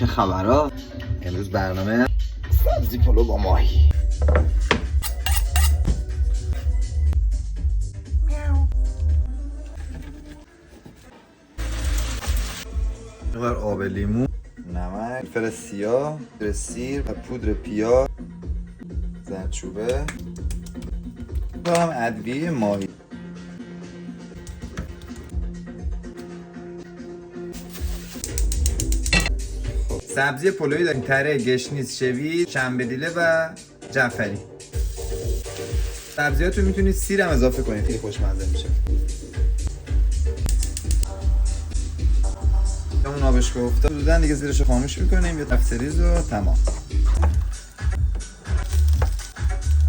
چه خبرها؟ امروز برنامه سبزی پلو با ماهی. مقدار آب لیمو، نمک، فلفل سیاه، پودر سیر و پودر پیاز، زردچوبه و هم ادویه ماهی. سبزی پلویی داریم: تره، گشنیز، شوید، شنبدیله و جعفری. سبزیاتو میتونید سیر هم اضافه کنید، خیلی خوشمزه میشه. اون آبش که افتاد دودن دیگه زیرش خاموش میکنیم، یه تفسیریز و تمام.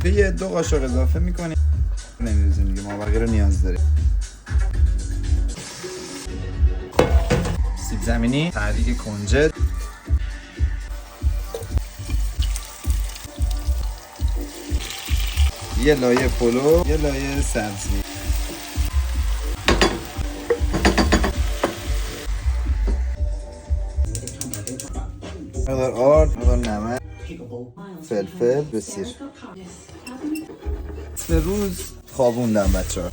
یه 2 قاشق اضافه میکنیم، نمیریزیم دیگه، ما بقیه رو نیاز داریم. سیب زمینی، تحریک کنجد، یه لایه پلو، یه لایه سبزی. مقدار آرد، مقدار نمک، فلفل به سیر. به روز خوابوندم بچه ها.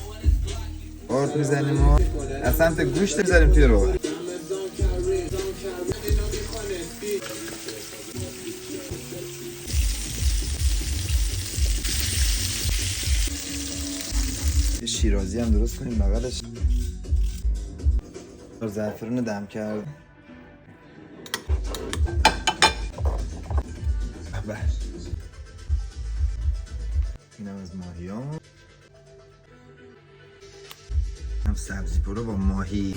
آرد میزنیم و از سمت گوشت میزنیم توی روغن. یه شیرازی هم درست کنیم بغلش. زعفرون دم کرد. اینم از ماهی ها. هم سبزی پلو با ماهی.